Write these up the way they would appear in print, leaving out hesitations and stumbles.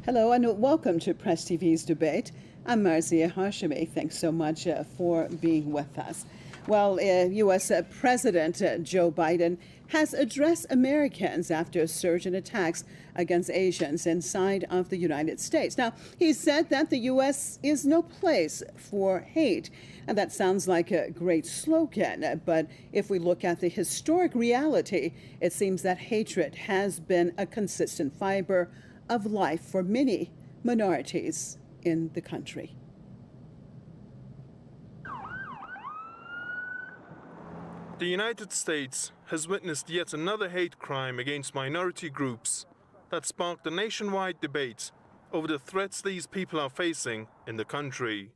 Hello and welcome to Press TV's debate. I'm Marzia Hashemi. Thanks so much for being with us. Well, U.S. President Joe Biden has addressed Americans after a surge in attacks against Asians inside of the United States. Now, he said that the U.S. is no place for hate. And that sounds like a great slogan, but if we look at the historic reality, it seems that hatred has been a consistent fiber of life for many minorities in the country. The United States has witnessed yet another hate crime against minority groups that sparked a nationwide debate over the threats these people are facing in the country.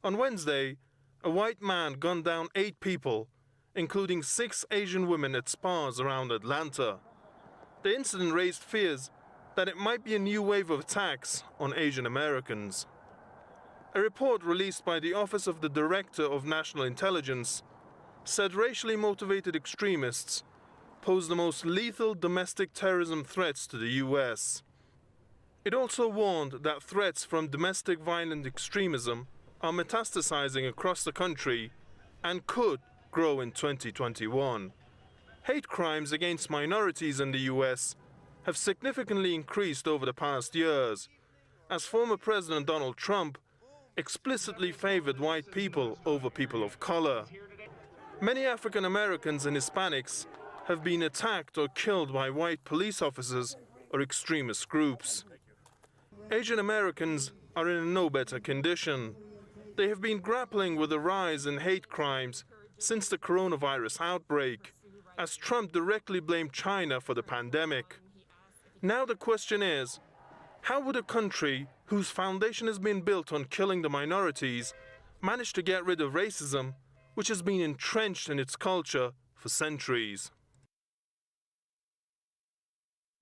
On Wednesday, a white man gunned down 8 people, including 6 Asian women at spas around Atlanta. The incident raised fears that it might be a new wave of attacks on Asian Americans. A report released by the Office of the Director of National Intelligence said racially motivated extremists pose the most lethal domestic terrorism threats to the U.S. It also warned that threats from domestic violent extremism are metastasizing across the country and could grow in 2021. Hate crimes against minorities in the U.S. have significantly increased over the past years, as former President Donald Trump explicitly favored white people over people of color. Many African Americans and Hispanics have been attacked or killed by white police officers or extremist groups. Asian Americans are in no better condition. They have been grappling with a rise in hate crimes since the coronavirus outbreak, as Trump directly blamed China for the pandemic. Now the question is, how would a country whose foundation has been built on killing the minorities manage to get rid of racism, which has been entrenched in its culture for centuries?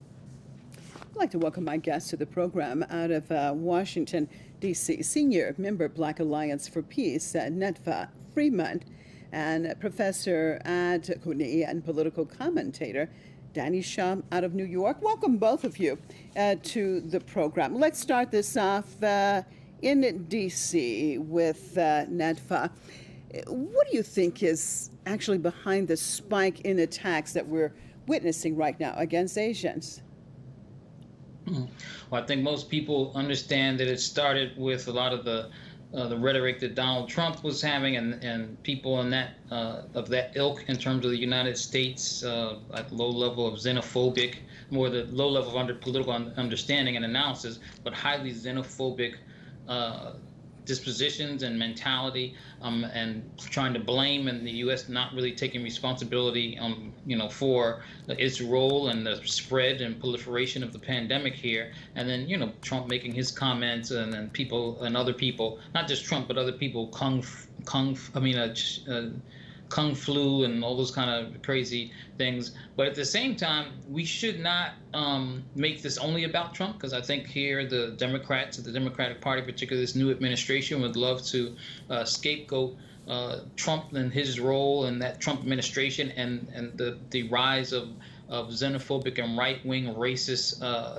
I'd like to welcome my guest to the program out of Washington, D.C., Senior Member Black Alliance for Peace, Netfa Freeman, and Professor Ad Kuni and political commentator Danny Shaw out of New York. Welcome, both of you, to the program. Let's start this off in D.C. with Netfa. What do you think is actually behind the spike in attacks that we're witnessing right now against Asians? Well, I think most people understand that it started with a lot of the rhetoric that Donald Trump was having, and people in that of that ilk in terms of the United States at low level of xenophobic, more the low level of political understanding and analysis, but highly xenophobic dispositions and mentality, and trying to blame, and the U.S. not really taking responsibility, for its role and the spread and proliferation of the pandemic here. And then, Trump making his comments, and then people and other people, not just Trump, but other people, Kung flu and all those kind of crazy things. But at the same time, we should not make this only about Trump, because I think here the Democrats, the Democratic Party, particularly this new administration, would love to scapegoat Trump and his role in that Trump administration, and the rise of xenophobic and right-wing racist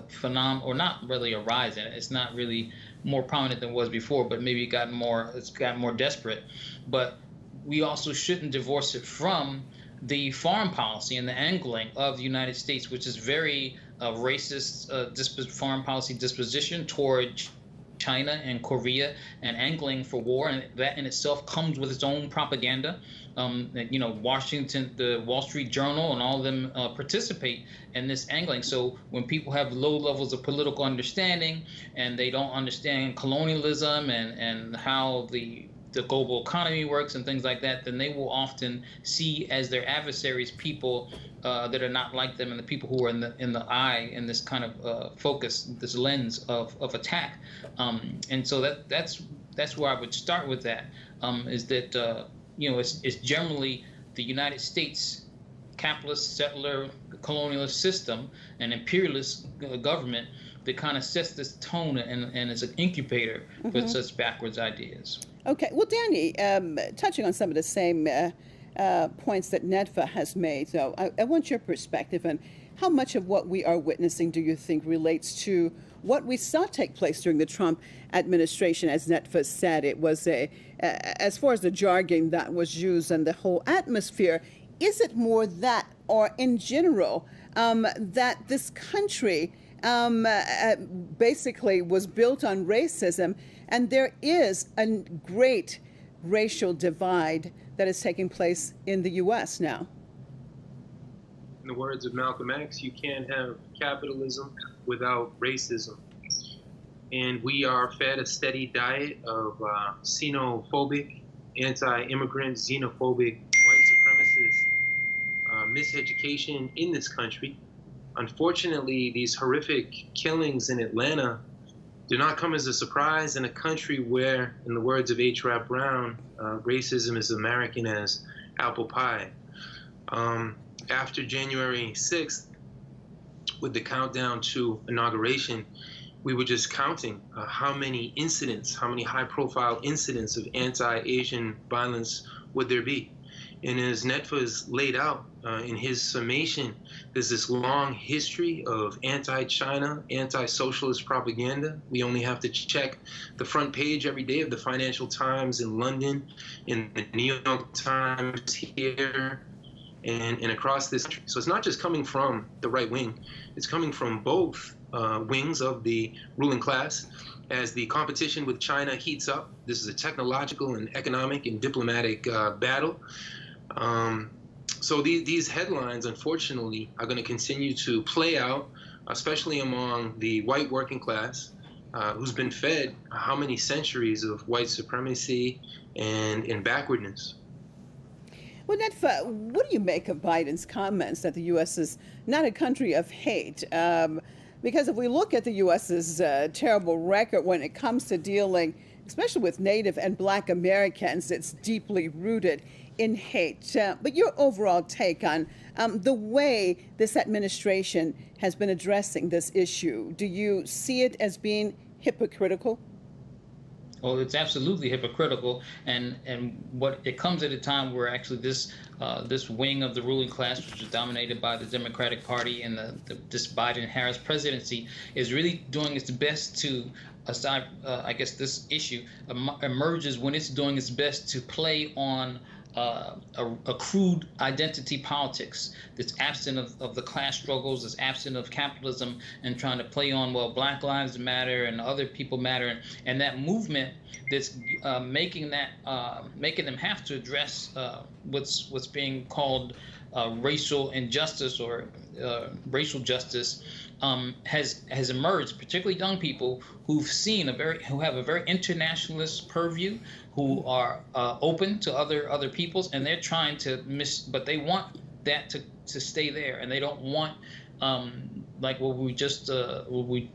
phenomenon, or not really a rise in it. It's not really more prominent than it was before, but maybe it's gotten more desperate. But we also shouldn't divorce it from the foreign policy and the angling of the United States, which is very racist foreign policy disposition toward China and Korea, and angling for war, and that in itself comes with its own propaganda. Washington, the Wall Street Journal, and all of them participate in this angling. So when people have low levels of political understanding, and they don't understand colonialism and how the global economy works and things like that, then they will often see as their adversaries people that are not like them, and the people who are in the eye, in this kind of focus, this lens of attack. And so that's where I would start with that, is that it's generally the United States capitalist, settler, colonialist system and imperialist government that kind of sets this tone and is an incubator for such backwards ideas. Okay, well, Danny, touching on some of the same points that Netfa has made, so I want your perspective. And How much of what we are witnessing do you think relates to what we saw take place during the Trump administration? As Netfa said, it was as far as the jargon that was used and the whole atmosphere, is it more that, or in general, that this country basically was built on racism, and there is a great racial divide that is taking place in the U.S. now? In the words of Malcolm X, you can't have capitalism without racism. And we are fed a steady diet of xenophobic, anti-immigrant, xenophobic, white supremacist miseducation in this country. Unfortunately, these horrific killings in Atlanta do not come as a surprise in a country where, in the words of H. Rap Brown, racism is American as apple pie. After January 6th, with the countdown to inauguration, we were just counting how many incidents, how many high-profile incidents of anti-Asian violence would there be. And as Netfa has laid out in his summation, there's this long history of anti-China, anti-socialist propaganda. We only have to check the front page every day of the Financial Times in London, in the New York Times here, and across this country. So it's not just coming from the right wing, it's coming from both wings of the ruling class. As the competition with China heats up, this is a technological and economic and diplomatic battle. So these headlines, unfortunately, are going to continue to play out, especially among the white working class, who's been fed how many centuries of white supremacy and backwardness. Well, Netfa, what do you make of Biden's comments that the U.S. is not a country of hate? Because if we look at the U.S.'s terrible record when it comes to dealing, especially with Native and Black Americans, it's deeply rooted in hate. But your overall take on the way this administration has been addressing this issue, do you see it as being hypocritical? Well, it's absolutely hypocritical, and what it comes at a time where actually this wing of the ruling class, which is dominated by the Democratic Party and this Biden-Harris presidency, is really doing its best to aside. I guess this issue emerges when it's doing its best to play on a crude identity politics that's absent of the class struggles, that's absent of capitalism, and trying to play on, well, Black Lives Matter and other people matter, and that movement that's making them have to address what's being called racial injustice or racial justice has emerged, particularly young people who have a very internationalist purview, who are open to other peoples, and they're trying to but they want that to stay there, and they don't want like what we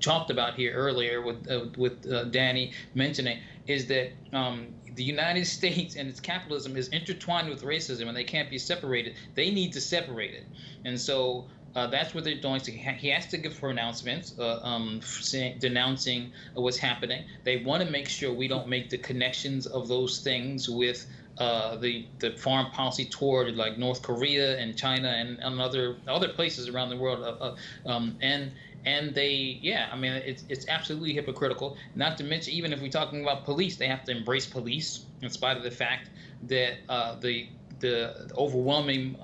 talked about here earlier with Danny mentioning, is that the United States and its capitalism is intertwined with racism, and they can't be separated. They need to separate it, and so that's what they're doing. So he has to give pronouncements denouncing what's happening. They want to make sure we don't make the connections of those things with the foreign policy toward like North Korea and China and other places around the world. And they, yeah, I mean, it's absolutely hypocritical. Not to mention, even if we're talking about police, they have to embrace police in spite of the fact that the overwhelming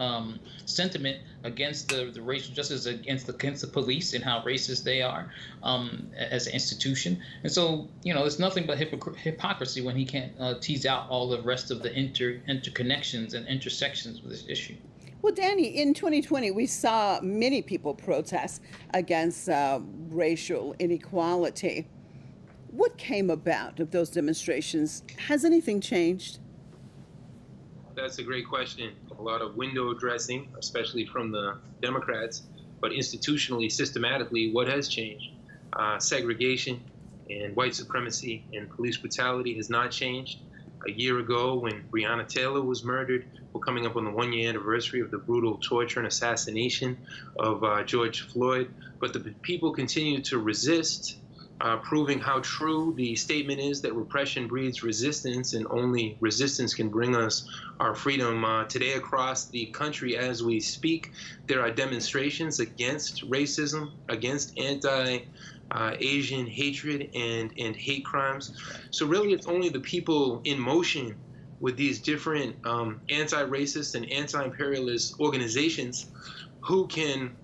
sentiment against the racial justice against the police and how racist they are as an institution. And so, there's nothing but hypocrisy when he can't tease out all the rest of the interconnections and intersections with this issue. Well, Danny, in 2020, we saw many people protest against racial inequality. What came about of those demonstrations? Has anything changed? That's a great question. A lot of window dressing, especially from the Democrats, but institutionally, systematically, what has changed? Segregation and white supremacy and police brutality has not changed. A year ago, when Breonna Taylor was murdered, we're coming up on the one-year anniversary of the brutal torture and assassination of George Floyd, but the people continue to resist proving how true the statement is that repression breeds resistance, and only resistance can bring us our freedom. Today, across the country, as we speak, there are demonstrations against racism, against anti-Asian hatred and hate crimes. So really, it's only the people in motion with these different anti-racist and anti-imperialist organizations who can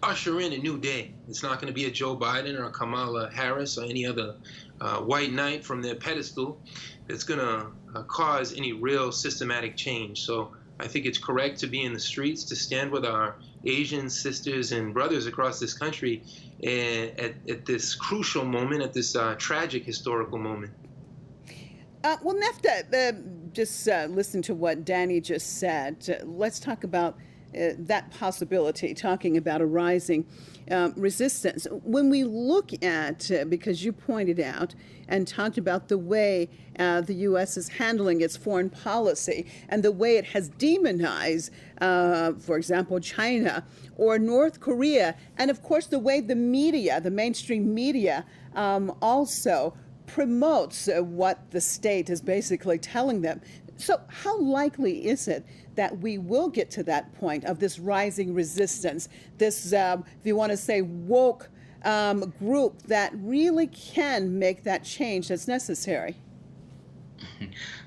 usher in a new day. It's not going to be a Joe Biden or a Kamala Harris or any other white knight from their pedestal that's going to cause any real systematic change. So I think it's correct to be in the streets, to stand with our Asian sisters and brothers across this country at this crucial moment, at this tragic historical moment. Well, Nefta, just listen to what Danny just said. Let's talk about that possibility, talking about a rising resistance. When we look at, because you pointed out and talked about the way the U.S. is handling its foreign policy and the way it has demonized, for example, China or North Korea, and of course the way the media, the mainstream media, also promotes what the state is basically telling them. So how likely is it that we will get to that point of this rising resistance, this, if you want to say, woke group that really can make that change that's necessary?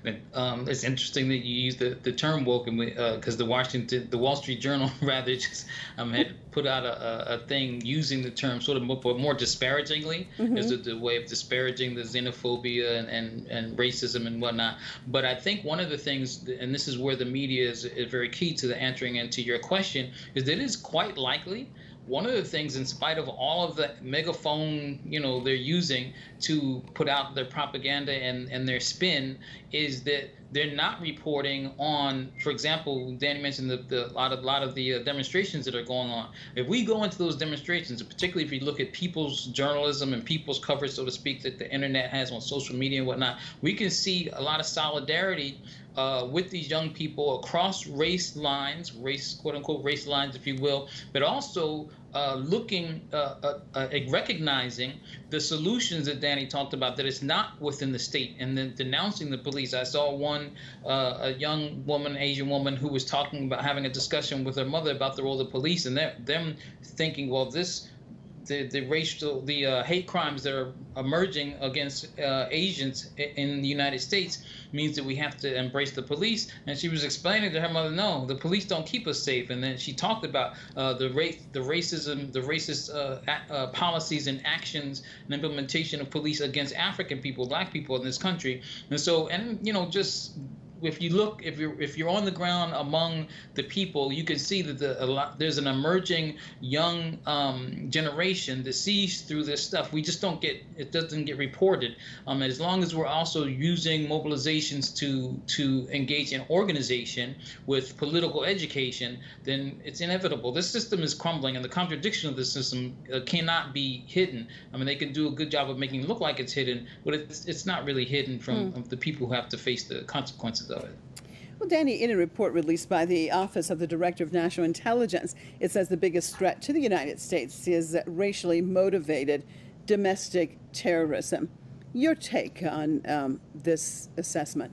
It's interesting that you use the term woke, because the Wall Street Journal rather just had put out a thing using the term sort of more disparagingly, as the way of disparaging the xenophobia and racism and whatnot. But I think one of the things, and this is where the media is very key to the answering into your question, is that it is quite likely. One of the things, in spite of all of the megaphone, they're using to put out their propaganda and their spin, is that they're not reporting on, for example, Danny mentioned a lot of the demonstrations that are going on. If we go into those demonstrations, particularly if you look at people's journalism and people's coverage, so to speak, that the internet has on social media and whatnot, we can see a lot of solidarity with these young people across race lines, quote unquote race lines, if you will, but also recognizing the solutions that Danny talked about, that it's not within the state, and then denouncing the police. I saw a young woman, Asian woman, who was talking about having a discussion with her mother about the role of the police, and them thinking, well, the hate crimes that are emerging against Asians in the United States means that we have to embrace the police. And she was explaining to her mother, no, the police don't keep us safe. And then she talked about the racism, the racist policies and actions and implementation of police against African people, black people in this country. And so, just if you're on the ground among the people, you can see that there's an emerging young generation that sees through this stuff. We just it doesn't get reported. As long as we're also using mobilizations to engage in organization with political education, then it's inevitable. This system is crumbling, and the contradiction of the system cannot be hidden. They can do a good job of making it look like it's hidden, but it's not really hidden from the people who have to face the consequences of it. Well, Danny, in a report released by the Office of the Director of National Intelligence, it says the biggest threat to the United States is racially motivated domestic terrorism. Your take on this assessment?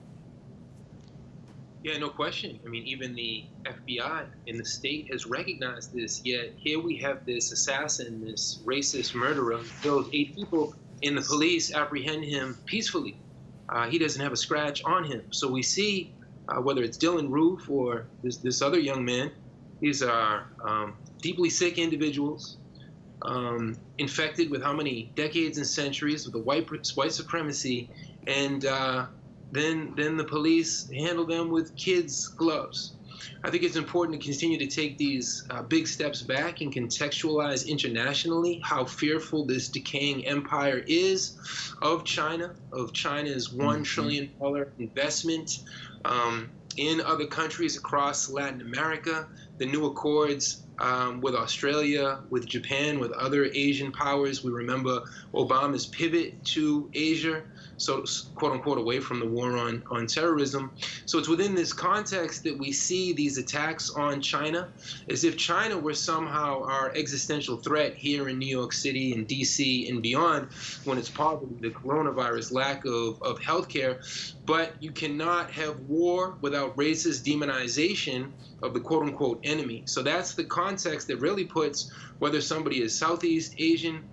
Yeah, no question. Even the FBI in the state has recognized this, yet here we have this assassin, this racist murderer, killed 8 people, and the police apprehend him peacefully. He doesn't have a scratch on him. So we see, whether it's Dylan Roof or this other young man, these are deeply sick individuals, infected with how many decades and centuries of the white supremacy, and then the police handle them with kids' gloves. I think it's important to continue to take these big steps back and contextualize internationally how fearful this decaying empire is of China's $1 trillion investment in other countries across Latin America, the new accords with Australia, with Japan, with other Asian powers. We remember Obama's pivot to Asia. so quote unquote, away from the war on terrorism. So it's within this context that we see these attacks on China, as if China were somehow our existential threat here in New York City and DC and beyond, when it's poverty, the coronavirus, lack of health care. But you cannot have war without racist demonization of the quote unquote enemy. So that's the context that really puts whether somebody is Southeast Asian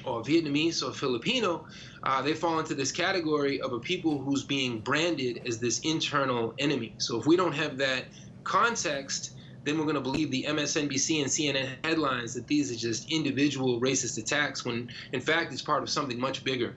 or Vietnamese or Filipino, they fall into this category of a people who's being branded as this internal enemy. So if we don't have that context, then we're going to believe the MSNBC and CNN headlines that these are just individual racist attacks, when in fact it's part of something much bigger.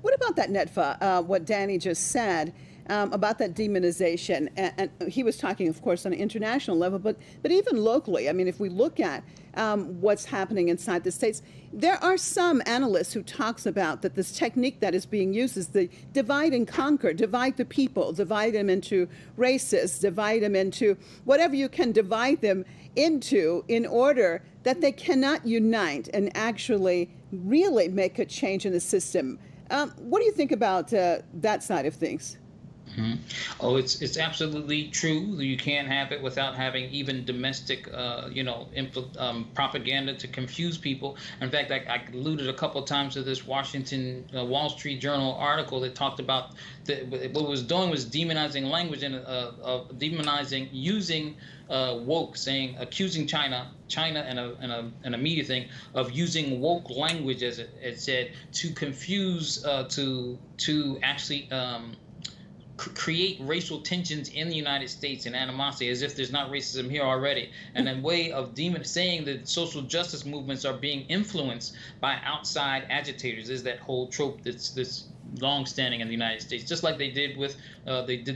What about that, Netfa, what Danny just said about that demonization? And he was talking, of course, on an international level, but even locally. I mean, if we look at what's happening inside the states, there are some analysts who talks about that this technique that is being used is the divide and conquer, divide the people, divide them into races, divide them into whatever you can divide them into in order that they cannot unite and actually really make a change in the system. What do you think about that side of things? Mm-hmm. Oh, it's absolutely true. You can't have it without having even domestic, propaganda to confuse people. In fact, I alluded a couple of times to this Washington Wall Street Journal article that talked about what it was doing was demonizing language and demonizing using woke, accusing China and a media thing of using woke language, as it said, to confuse, to actually create racial tensions in the United States and animosity, as if there's not racism here already, and a way of saying that social justice movements are being influenced by outside agitators. Is that whole trope that's long-standing in the United States, just like they did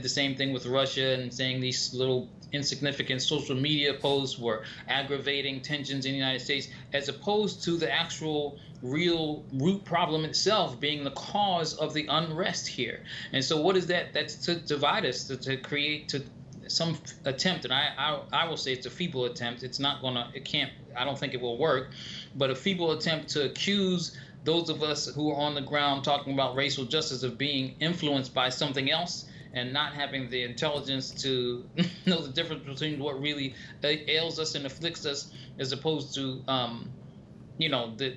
the same thing with Russia, and saying these little insignificant social media posts were aggravating tensions in the United States, as opposed to the actual real root problem itself being the cause of the unrest here. And so what is that? That's to divide us, to create some attempt, and I will say it's a feeble attempt. I don't think it will work, but a feeble attempt to accuse those of us who are on the ground talking about racial justice of being influenced by something else, and not having the intelligence to know the difference between what really ails us and afflicts us, as opposed to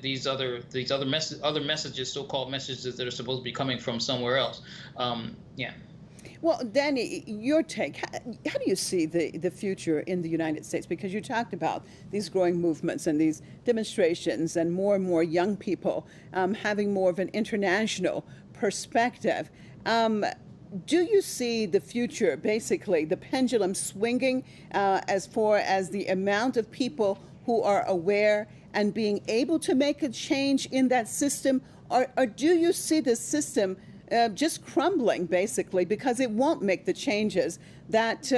these other messages, so-called messages that are supposed to be coming from somewhere else. Well, Danny, your take, how do you see the future in the United States? Because you talked about these growing movements and these demonstrations and more young people having more of an international perspective. Do you see the future, basically, the pendulum swinging as far as the amount of people who are aware and being able to make a change in that system? Or do you see the system just crumbling, basically, because it won't make the changes that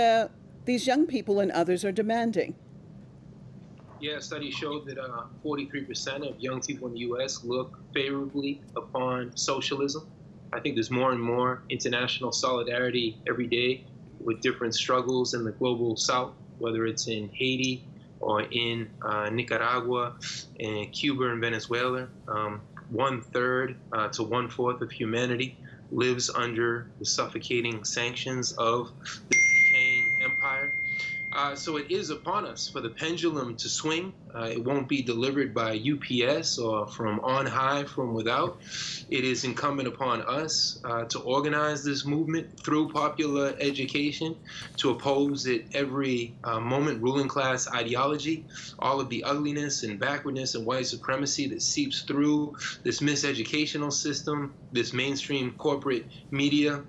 these young people and others are demanding? Yeah, studies showed that 43% of young people in the U.S. look favorably upon socialism. I think there's more and more international solidarity every day with different struggles in the global South, whether it's in Haiti or in Nicaragua and Cuba and Venezuela. 1/3 to 1/4 of humanity lives under the suffocating sanctions of this decaying empire. So it is upon us for the pendulum to swing. It won't be delivered by UPS or from on high from without. It is incumbent upon us to organize this movement through popular education, to oppose at every moment ruling class ideology, all of the ugliness and backwardness and white supremacy that seeps through this miseducational system, this mainstream corporate media.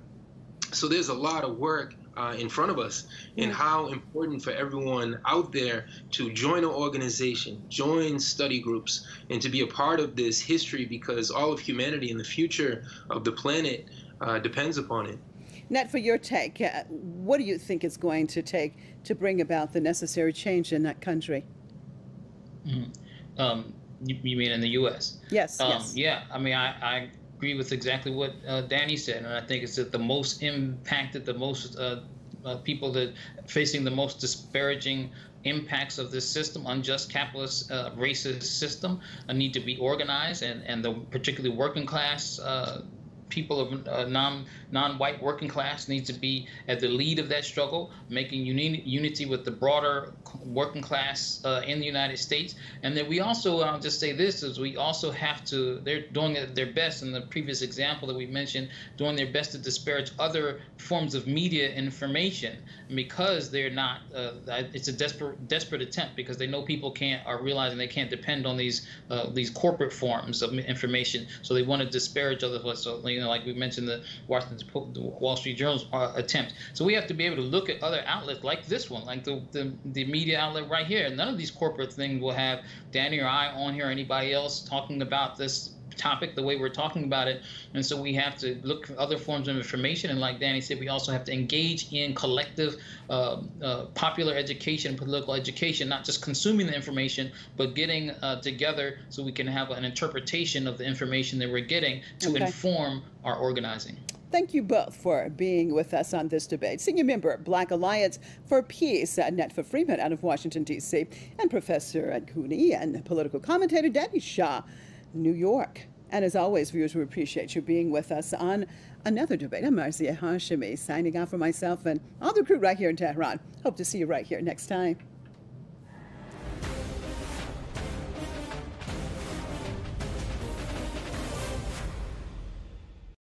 So there's a lot of work in front of us, and how important for everyone out there to join an organization, join study groups, and to be a part of this history, because all of humanity and the future of the planet depends upon it. Nat, for your take, what do you think it's going to take to bring about the necessary change in that country? You mean in the U.S.? Yes, yes. Yeah, I mean, I agree with exactly what Danny said, and I think it's that the most impacted, the most people that facing the most disparaging impacts of this system, unjust capitalist racist system, need to be organized, and the particularly working class people of non-white working class need to be at the lead of that struggle, making unity with the broader working class in the United States. And then we also, I'll just say this, is we also have to, they're doing their best in the previous example that we mentioned, doing their best to disparage other forms of media information because they're not, it's a desperate attempt because they know people are realizing they can't depend on these corporate forms of information. So they want to disparage other ones. So, like we mentioned, the Wall Street Journal's attempt. So we have to be able to look at other outlets like this one, like the media outlet right here. None of these corporate things will have Danny or I on here or anybody else talking about this topic the way we're talking about it. And so we have to look for other forms of information. And like Danny said, we also have to engage in collective popular education, political education, not just consuming the information, but getting together so we can have an interpretation of the information that we're getting to inform our organizing. Thank you both for being with us on this debate. Senior member, Black Alliance for Peace, Net for Freeman out of Washington, D.C., and Professor Ed Cooney and political commentator Danny Shaw, New York. And as always, viewers, we appreciate you being with us on another debate. I'm Marzieh Hashemi, signing off for myself and all the crew right here in Tehran. Hope to see you right here next time.